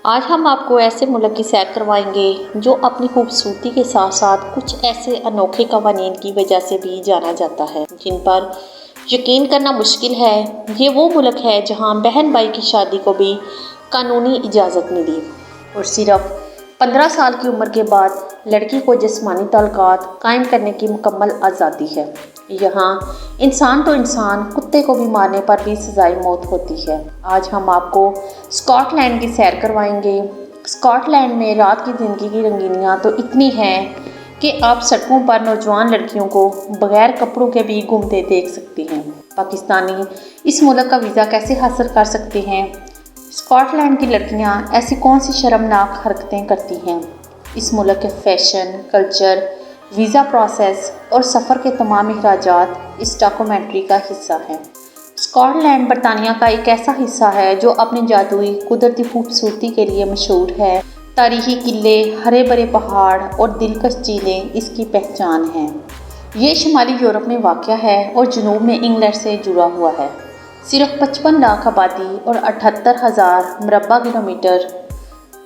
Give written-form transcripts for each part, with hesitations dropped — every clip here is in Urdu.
آج ہم آپ کو ایسے ملک کی سیر کروائیں گے جو اپنی خوبصورتی کے ساتھ ساتھ کچھ ایسے انوکھے قوانین کی وجہ سے بھی جانا جاتا ہے جن پر یقین کرنا مشکل ہے۔ یہ وہ ملک ہے جہاں بہن بھائی کی شادی کو بھی قانونی اجازت ملی اور صرف 15 سال کی عمر کے بعد لڑکی کو جسمانی تعلقات قائم کرنے کی مکمل آزادی ہے۔ یہاں انسان تو انسان، کتے کو بھی مارنے پر بھی سزائے موت ہوتی ہے۔ آج ہم آپ کو اسکاٹ لینڈ کی سیر کروائیں گے۔ اسکاٹ لینڈ میں رات کی زندگی کی رنگینیاں تو اتنی ہیں کہ آپ سڑکوں پر نوجوان لڑکیوں کو بغیر کپڑوں کے بھی گھومتے دیکھ سکتے ہیں۔ پاکستانی اس ملک کا ویزا کیسے حاصل کر سکتے ہیں؟ اسکاٹ لینڈ کی لڑکیاں ایسی کون سی شرمناک حرکتیں کرتی ہیں؟ اس ملک کے فیشن، کلچر، ویزا پروسیس اور سفر کے تمام اخراجات اس ڈاکومنٹری کا حصہ ہیں۔ اسکاٹ لینڈ برطانیہ کا ایک ایسا حصہ ہے جو اپنی جادوئی قدرتی خوبصورتی کے لیے مشہور ہے۔ تاریخی قلعے، ہرے بھرے پہاڑ اور دلکش جھیلیں اس کی پہچان ہیں۔ یہ شمالی یورپ میں واقع ہے اور جنوب میں انگلینڈ سے جڑا ہوا ہے۔ صرف 55 لاکھ آبادی اور 78,000 مربع کلومیٹر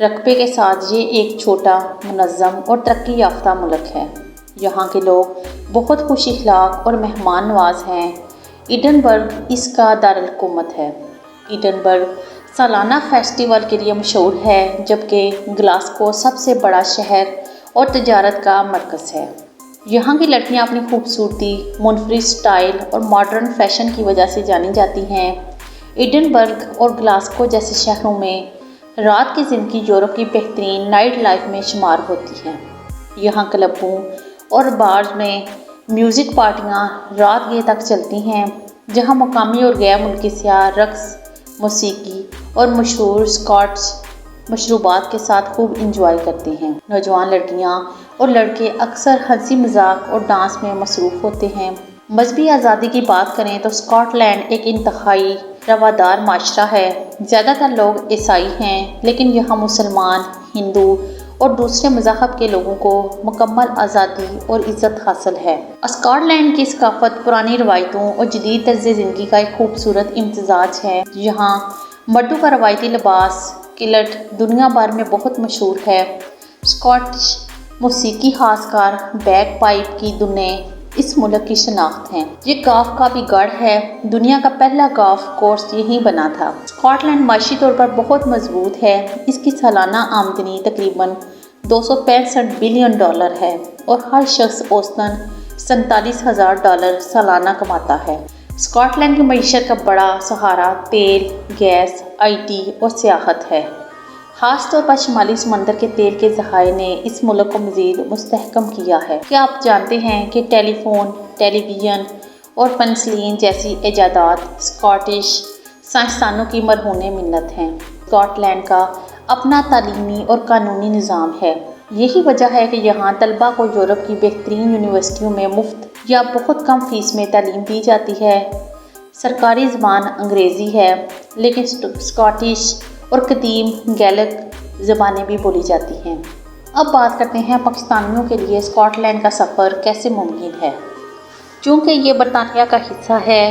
رقبے کے ساتھ یہ ایک چھوٹا، منظم اور ترقی یافتہ ملک ہے۔ یہاں کے لوگ بہت خوش اخلاق اور مہمان نواز ہیں۔ ایڈنبرگ اس کا دارالحکومت ہے۔ ایڈنبرگ سالانہ فیسٹیول کے لیے مشہور ہے جبکہ گلاسگو سب سے بڑا شہر اور تجارت کا مرکز ہے۔ یہاں کی لڑکیاں اپنی خوبصورتی، منفرد سٹائل اور ماڈرن فیشن کی وجہ سے جانی جاتی ہیں۔ ایڈنبرگ اور گلاسگو جیسے شہروں میں رات کی زندگی یورپ کی بہترین نائٹ لائف میں شمار ہوتی ہے۔ یہاں کلبوں اور بارز میں میوزک پارٹیاں رات گئے تک چلتی ہیں جہاں مقامی اور غیر ملکی سیاح رقص، موسیقی اور مشہور اسکاٹش مشروبات کے ساتھ خوب انجوائے کرتے ہیں۔ نوجوان لڑکیاں اور لڑکے اکثر ہنسی مذاق اور ڈانس میں مصروف ہوتے ہیں۔ مذہبی آزادی کی بات کریں تو اسکاٹ لینڈ ایک انتہائی روادار معاشرہ ہے۔ زیادہ تر لوگ عیسائی ہیں لیکن یہاں مسلمان، ہندو اور دوسرے مذاہب کے لوگوں کو مکمل آزادی اور عزت حاصل ہے۔ اسکاٹ لینڈ کی ثقافت پرانی روایتوں اور جدید طرز زندگی کا ایک خوبصورت امتزاج ہے۔ یہاں مردوں کا روایتی لباس کلٹ دنیا بھر میں بہت مشہور ہے۔ اسکاٹش موسیقی، خاص کر بیگ پائپ کی دھنیں اس ملک کی شناخت ہیں۔ یہ گالف کا بھی گڑھ ہے۔ دنیا کا پہلا گالف کورس یہیں بنا تھا۔ اسکاٹ لینڈ معاشی طور پر بہت مضبوط ہے۔ اس کی سالانہ آمدنی تقریباً $265 بلین ہے اور ہر شخص اوسطاً $47,000 سالانہ کماتا ہے۔ اسکاٹ لینڈ کی معیشت کا بڑا سہارا تیل، گیس، آئی ٹی اور سیاحت ہے۔ خاص طور پر شمالی سمندر کے تیل کے ذخائر نے اس ملک کو مزید مستحکم کیا ہے۔ کیا آپ جانتے ہیں کہ ٹیلی فون، ٹیلی ویژن اور پنسلین جیسی ایجادات اسکاٹش سائنسدانوں کی مرہون منت ہیں؟ اسکاٹ لینڈ کا اپنا تعلیمی اور قانونی نظام ہے۔ یہی وجہ ہے کہ یہاں طلباء کو یورپ کی بہترین یونیورسٹیوں میں مفت یا بہت کم فیس میں تعلیم دی جاتی ہے۔ سرکاری زبان انگریزی ہے لیکن اسکاٹش اور قدیم گیلک زبانیں بھی بولی جاتی ہیں۔ اب بات کرتے ہیں پاکستانیوں کے لیے اسکاٹ لینڈ کا سفر کیسے ممکن ہے۔ چونکہ یہ برطانیہ کا حصہ ہے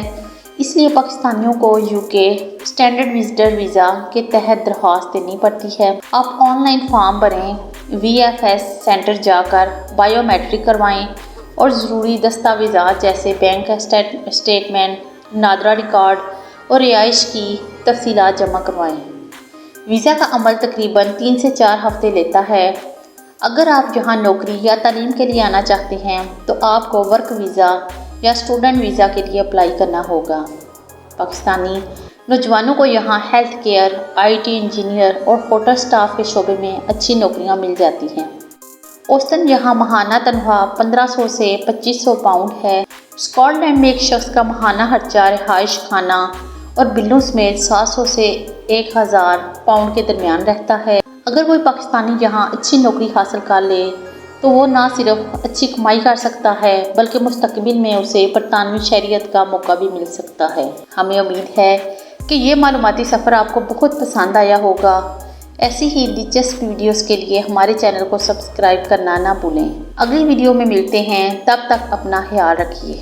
اس لیے پاکستانیوں کو UK اسٹینڈرڈ وزٹر ویزا کے تحت درخواست دینی پڑتی ہے۔ آپ آن لائن فارم بھریں، VFS سینٹر جا کر بائیو میٹرک کروائیں اور ضروری دستاویزات جیسے بینک اسٹیٹمنٹ، نادرا ریکارڈ اور رہائش کی تفصیلات جمع کروائیں۔ ویزا کا عمل تقریباً 3 سے 4 ہفتے لیتا ہے۔ اگر آپ یہاں نوکری یا تعلیم کے لیے آنا چاہتے ہیں تو آپ کو ورک ویزا یا اسٹوڈنٹ ویزا کے لیے اپلائی کرنا ہوگا۔ پاکستانی نوجوانوں کو یہاں ہیلتھ کیئر، IT انجینئر اور ہوٹل سٹاف کے شعبے میں اچھی نوکریاں مل جاتی ہیں۔ اوسطاً یہاں ماہانہ تنخواہ 1500 سے 2500 پاؤنڈ ہے۔ اسکاٹ لینڈ میں ایک شخص کا ماہانہ خرچہ رہائش، کھانا اور بلوں سمیت 700 سے 1000 پاؤنڈ کے درمیان رہتا ہے۔ اگر کوئی پاکستانی یہاں اچھی نوکری حاصل کر لے تو وہ نہ صرف اچھی کمائی کر سکتا ہے بلکہ مستقبل میں اسے برطانوی شہریت کا موقع بھی مل سکتا ہے۔ ہمیں امید ہے کہ یہ معلوماتی سفر آپ کو بہت پسند آیا ہوگا۔ ایسی ہی دلچسپ ویڈیوز کے لیے ہمارے چینل کو سبسکرائب کرنا نہ بھولیں۔ اگلی ویڈیو میں ملتے ہیں، تب تک اپنا خیال رکھیے۔